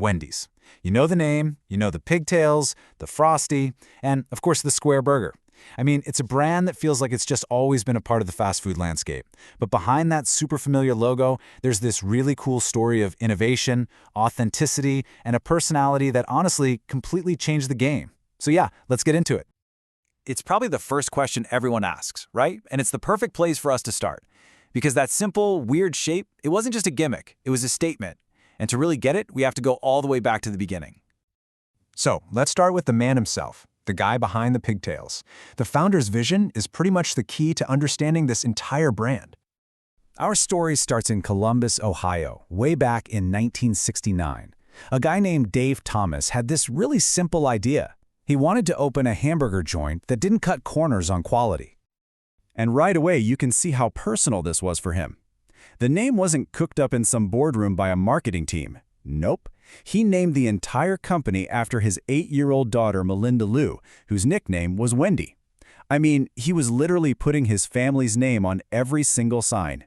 Wendy's. You know the name, you know the pigtails, the frosty, and of course the square burger. I mean, it's a brand that feels like it's just always been a part of the fast food landscape. But behind that super familiar logo, there's this really cool story of innovation, authenticity, and a personality that honestly completely changed the game. So yeah, let's get into it. It's probably the first question everyone asks, right? And it's the perfect place for us to start. Because that simple, weird shape, it wasn't just a gimmick, it was a statement. And to really get it, we have to go all the way back to the beginning. So, let's start with the man himself, the guy behind the pigtails. The founder's vision is pretty much the key to understanding this entire brand. Our story starts in Columbus, Ohio, way back in 1969. A guy named Dave Thomas had this really simple idea. He wanted to open a hamburger joint that didn't cut corners on quality. And right away, you can see how personal this was for him. The name wasn't cooked up in some boardroom by a marketing team. Nope. He named the entire company after his 8-year-old daughter, Melinda Lou, whose nickname was Wendy. I mean, he was literally putting his family's name on every single sign.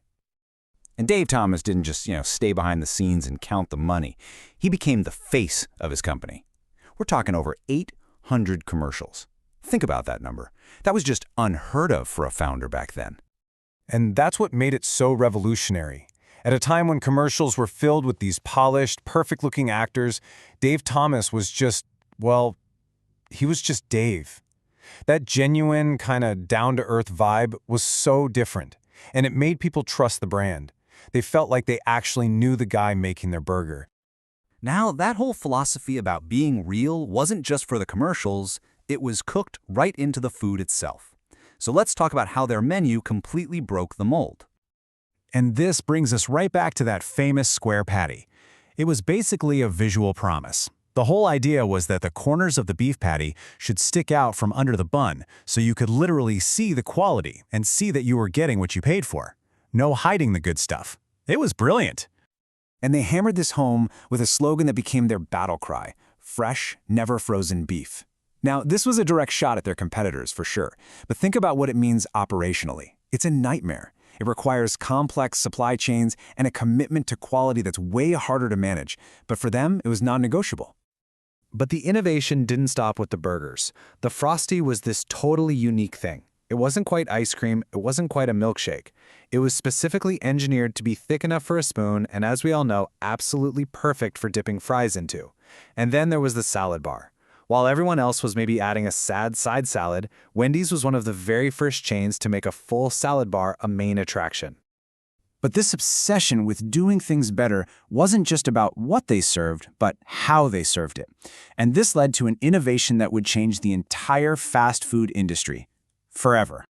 And Dave Thomas didn't just, stay behind the scenes and count the money. He became the face of his company. We're talking over 800 commercials. Think about that number. That was just unheard of for a founder back then. And that's what made it so revolutionary. At a time when commercials were filled with these polished, perfect-looking actors, Dave Thomas was just, well, he was just Dave. That genuine, kind of down-to-earth vibe was so different, and it made people trust the brand. They felt like they actually knew the guy making their burger. Now, that whole philosophy about being real wasn't just for the commercials, it was cooked right into the food itself. So let's talk about how their menu completely broke the mold. And this brings us right back to that famous square patty. It was basically a visual promise. The whole idea was that the corners of the beef patty should stick out from under the bun so you could literally see the quality and see that you were getting what you paid for. No hiding the good stuff. It was brilliant. And they hammered this home with a slogan that became their battle cry: fresh, never frozen beef. Now, this was a direct shot at their competitors for sure, but think about what it means operationally. It's a nightmare. It requires complex supply chains and a commitment to quality that's way harder to manage, but for them, it was non-negotiable. But the innovation didn't stop with the burgers. The Frosty was this totally unique thing. It wasn't quite ice cream, it wasn't quite a milkshake. It was specifically engineered to be thick enough for a spoon and, as we all know, absolutely perfect for dipping fries into. And then there was the salad bar. While everyone else was maybe adding a sad side salad, Wendy's was one of the very first chains to make a full salad bar a main attraction. But this obsession with doing things better wasn't just about what they served, but how they served it. And this led to an innovation that would change the entire fast food industry. Forever.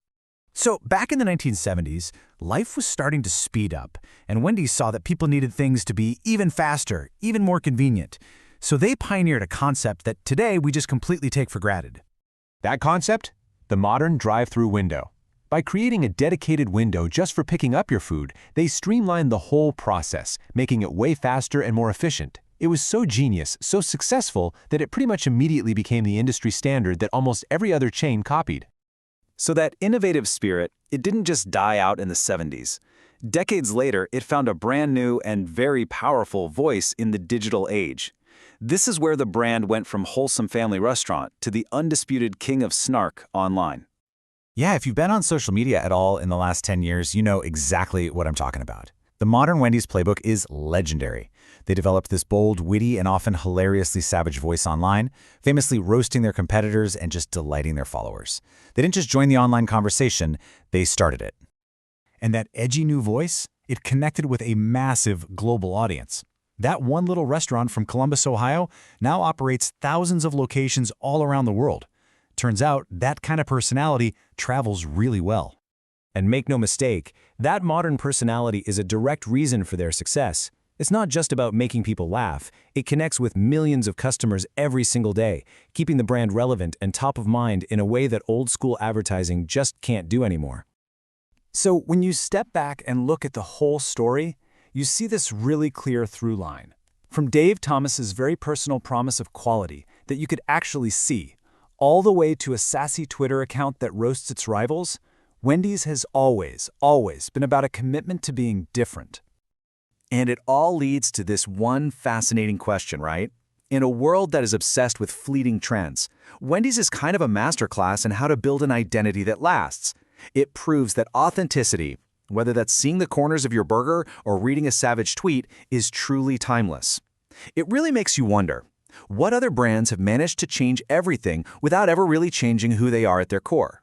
So back in the 1970s, life was starting to speed up, and Wendy's saw that people needed things to be even faster, even more convenient. So they pioneered a concept that today we just completely take for granted. That concept? The modern drive-thru window. By creating a dedicated window just for picking up your food, they streamlined the whole process, making it way faster and more efficient. It was so genius, so successful, that it pretty much immediately became the industry standard that almost every other chain copied. So that innovative spirit, it didn't just die out in the 70s. Decades later, it found a brand new and very powerful voice in the digital age. This is where the brand went from wholesome family restaurant to the undisputed king of snark online. Yeah, if you've been on social media at all in the last 10 years, you know exactly what I'm talking about. The modern Wendy's playbook is legendary. They developed this bold, witty, and often hilariously savage voice online, famously roasting their competitors and just delighting their followers. They didn't just join the online conversation, they started it. And that edgy new voice, it connected with a massive global audience. That one little restaurant from Columbus, Ohio, now operates thousands of locations all around the world. Turns out, that kind of personality travels really well. And make no mistake, that modern personality is a direct reason for their success. It's not just about making people laugh. It connects with millions of customers every single day, keeping the brand relevant and top of mind in a way that old-school advertising just can't do anymore. So when you step back and look at the whole story, you see this really clear through line. From Dave Thomas's very personal promise of quality that you could actually see, all the way to a sassy Twitter account that roasts its rivals, Wendy's has always been about a commitment to being different. And it all leads to this one fascinating question, right? In a world that is obsessed with fleeting trends, Wendy's is kind of a masterclass in how to build an identity that lasts. It proves that authenticity, whether that's seeing the corners of your burger or reading a savage tweet, is truly timeless. It really makes you wonder, what other brands have managed to change everything without ever really changing who they are at their core?